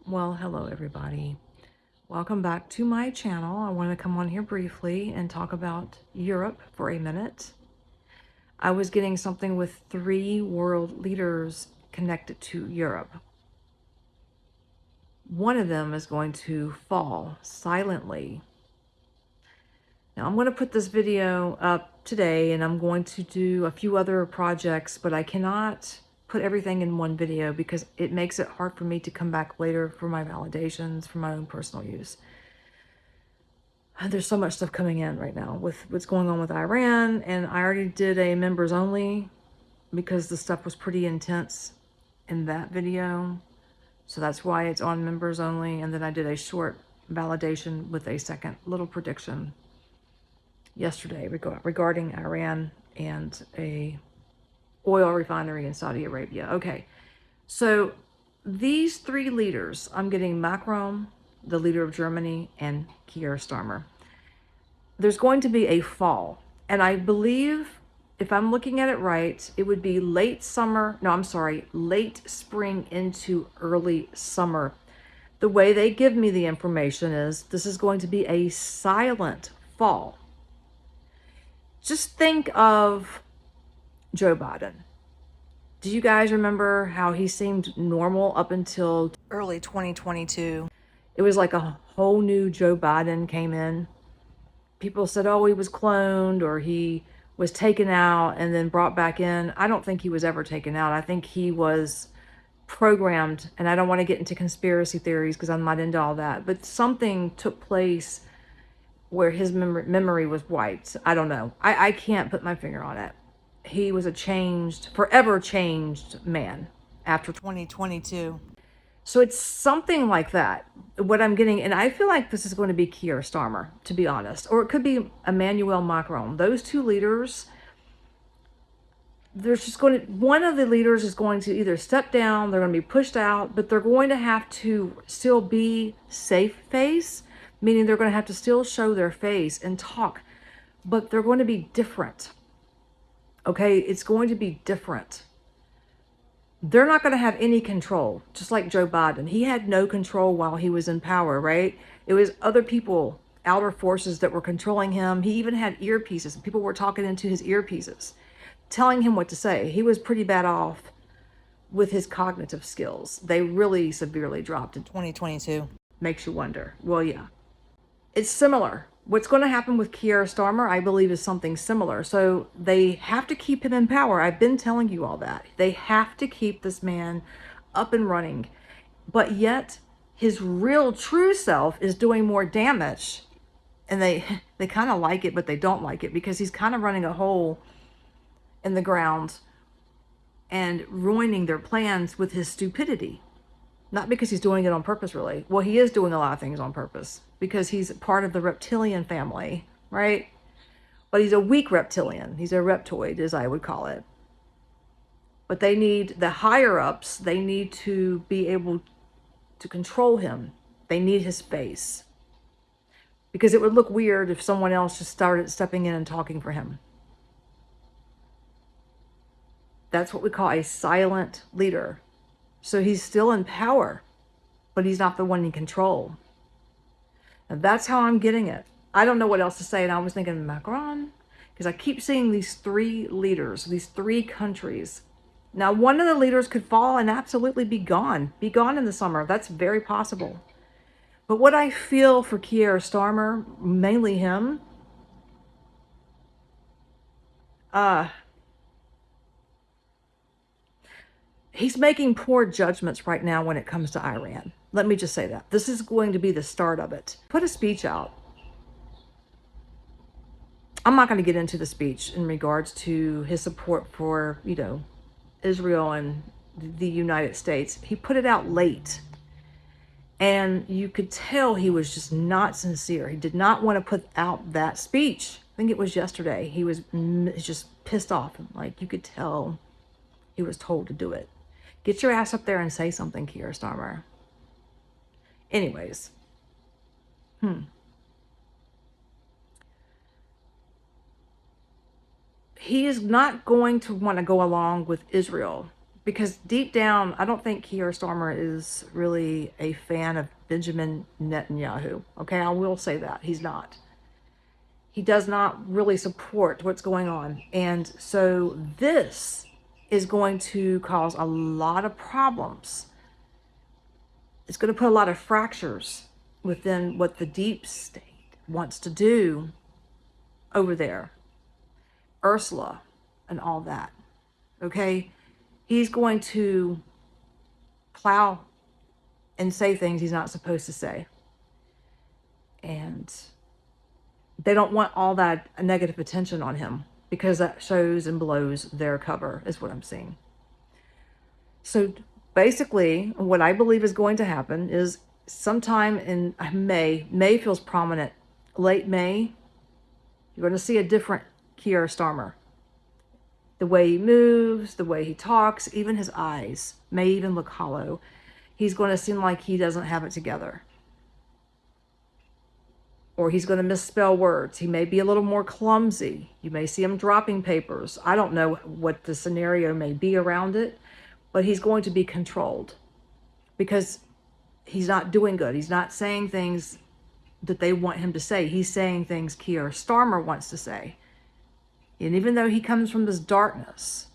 Well, hello everybody. Welcome back to my channel. I want to come on here briefly and talk about Europe for a minute. I was getting something with 3 world leaders connected to Europe. One of them is going to fall silently. Now I'm going to put this video up today and I'm going to do a few other projects, but I cannot put everything in one video because it makes it hard for me to come back later for my validations for my own personal use. There's so much stuff coming in right now with what's going on with Iran, and I already did a members only because the stuff was pretty intense in that video. So that's why it's on members only. And then I did a short validation with a second little prediction yesterday regarding Iran and a oil refinery in Saudi Arabia. Okay, so these 3 leaders, I'm getting Macron, the leader of Germany, and Keir Starmer. There's going to be a fall, and I believe, if I'm looking at it right, it would be late spring into early summer. The way they give me the information is this is going to be a silent fall. Just think of Joe Biden. Do you guys remember how he seemed normal up until early 2022? It was like a whole new Joe Biden came in. People said, oh, he was cloned or he was taken out and then brought back in. I don't think he was ever taken out. I think he was programmed, and I don't want to get into conspiracy theories because I'm not into all that, but something took place where his memory was wiped. I don't know. I can't put my finger on it. He was a forever changed man after 2022. So it's something like that, what I'm getting. And I feel like this is going to be Keir Starmer, to be honest. Or it could be Emmanuel Macron. Those 2 leaders, one of the leaders is going to either step down, they're going to be pushed out, but they're going to have to still be safe face, meaning they're going to have to still show their face and talk, but they're going to be different. Okay, it's going to be different. They're not going to have any control, just like Joe Biden. He had no control while he was in power, right? It was other people, outer forces, that were controlling him. He even had earpieces, and people were talking into his earpieces, telling him what to say. He was pretty bad off with his cognitive skills. They really severely dropped in 2022. Makes you wonder. Well, yeah. It's similar. What's going to happen with Keir Starmer, I believe, is something similar. So they have to keep him in power. I've been telling you all that. They have to keep this man up and running. But yet, his real true self is doing more damage. And they kind of like it, but they don't like it because he's kind of running a hole in the ground and ruining their plans with his stupidity. Not because he's doing it on purpose, really. Well, he is doing a lot of things on purpose because he's part of the reptilian family, right? But he's a weak reptilian. He's a reptoid, as I would call it. But they need the higher-ups. They need to be able to control him. They need his face. Because it would look weird if someone else just started stepping in and talking for him. That's what we call a silent leader. So he's still in power, but he's not the one in control. And that's how I'm getting it. I don't know what else to say. And I was thinking Macron, because I keep seeing these 3 leaders, these 3 countries. Now, one of the leaders could fall and absolutely be gone in the summer. That's very possible. But what I feel for Keir Starmer, mainly him, he's making poor judgments right now when it comes to Iran. Let me just say that. This is going to be the start of it. Put a speech out. I'm not going to get into the speech in regards to his support for, Israel and the United States. He put it out late. And you could tell he was just not sincere. He did not want to put out that speech. I think it was yesterday. He was just pissed off. Like, you could tell he was told to do it. Get your ass up there and say something, Keir Starmer. Anyways. He is not going to want to go along with Israel because deep down, I don't think Keir Starmer is really a fan of Benjamin Netanyahu. Okay, I will say that. He's not. He does not really support what's going on. And so this is going to cause a lot of problems. It's going to put a lot of fractures within what the deep state wants to do over there. Ursula and all that. Okay? He's going to plow and say things he's not supposed to say. And they don't want all that negative attention on him because that shows and blows their cover, is what I'm seeing. So basically, what I believe is going to happen is sometime in May feels prominent. Late May, you're going to see a different Keir Starmer. The way he moves, the way he talks, even his eyes may even look hollow. He's going to seem like he doesn't have it together. Or he's going to misspell words. He may be a little more clumsy. You may see him dropping papers. I don't know what the scenario may be around it, but he's going to be controlled because he's not doing good. He's not saying things that they want him to say. He's saying things Keir Starmer wants to say. And even though he comes from this darkness,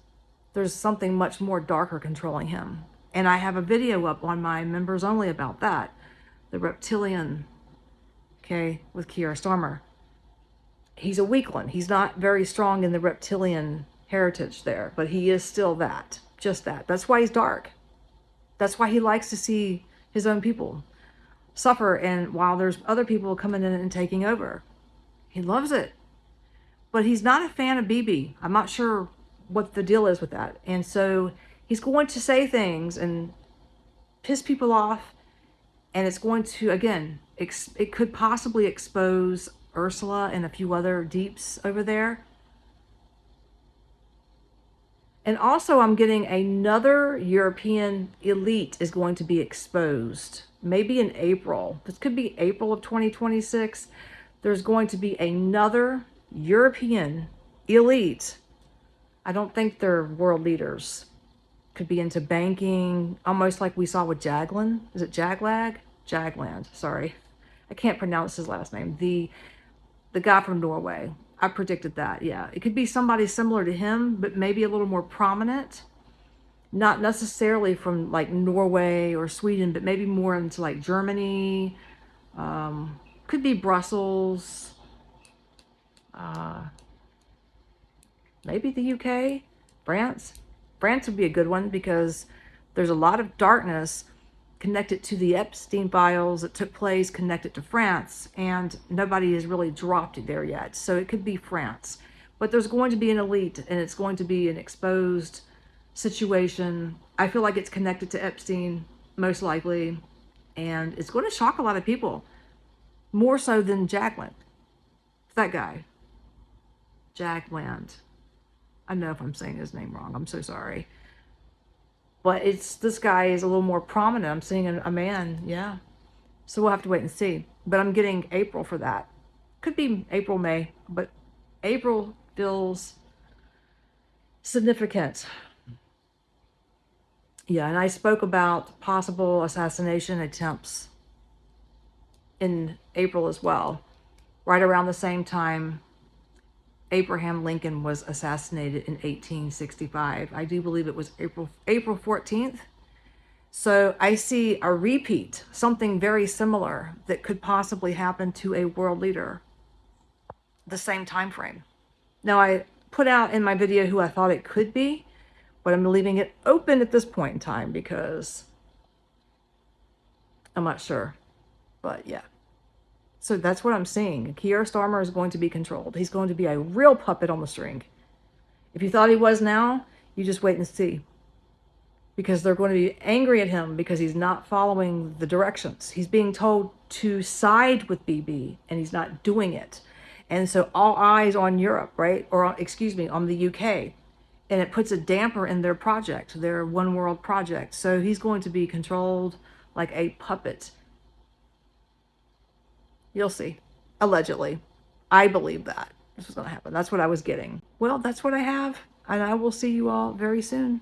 there's something much more darker controlling him. And I have a video up on my members only about that. The reptilian, okay, with Keir Starmer. He's a weakling. He's not very strong in the reptilian heritage there, but he is still that, just that. That's why he's dark. That's why he likes to see his own people suffer, and while there's other people coming in and taking over. He loves it. But he's not a fan of Bibi. I'm not sure what the deal is with that. And so he's going to say things and piss people off, and it's going to, again, it could possibly expose Ursula and a few other deeps over there. And also I'm getting another European elite is going to be exposed. Maybe in April. This could be April of 2026. There's going to be another European elite. I don't think they're world leaders. Could be into banking, almost like we saw with Jagland. Is it Jaglag? Jagland, sorry. I can't pronounce his last name. The guy from Norway. I predicted that, yeah. It could be somebody similar to him, but maybe a little more prominent. Not necessarily from like Norway or Sweden, but maybe more into like Germany. Could be Brussels. Maybe the UK, France. France would be a good one because there's a lot of darkness connected to the Epstein files that took place connected to France, and nobody has really dropped it there yet. So it could be France. But there's going to be an elite, and it's going to be an exposed situation. I feel like it's connected to Epstein, most likely, and it's going to shock a lot of people, more so than Jagland. That guy, Jagland. I know if I'm saying his name wrong. I'm so sorry. But this guy is a little more prominent. I'm seeing a man, yeah. So we'll have to wait and see. But I'm getting April for that. Could be April, May, but April feels significant. Yeah, and I spoke about possible assassination attempts in April as well. Right around the same time Abraham Lincoln was assassinated in 1865. I do believe it was April 14th. So I see a repeat, something very similar that could possibly happen to a world leader the same time frame. Now I put out in my video who I thought it could be, but I'm leaving it open at this point in time because I'm not sure. But yeah. So that's what I'm seeing. Keir Starmer is going to be controlled. He's going to be a real puppet on the string. If you thought he was now, you just wait and see. Because they're going to be angry at him because he's not following the directions. He's being told to side with BB, and he's not doing it. And so all eyes on Europe, right? Or, excuse me, on the UK. And it puts a damper in their project, their one world project. So he's going to be controlled like a puppet. You'll see. Allegedly. I believe that this was going to happen. That's what I was getting. Well, that's what I have. And I will see you all very soon.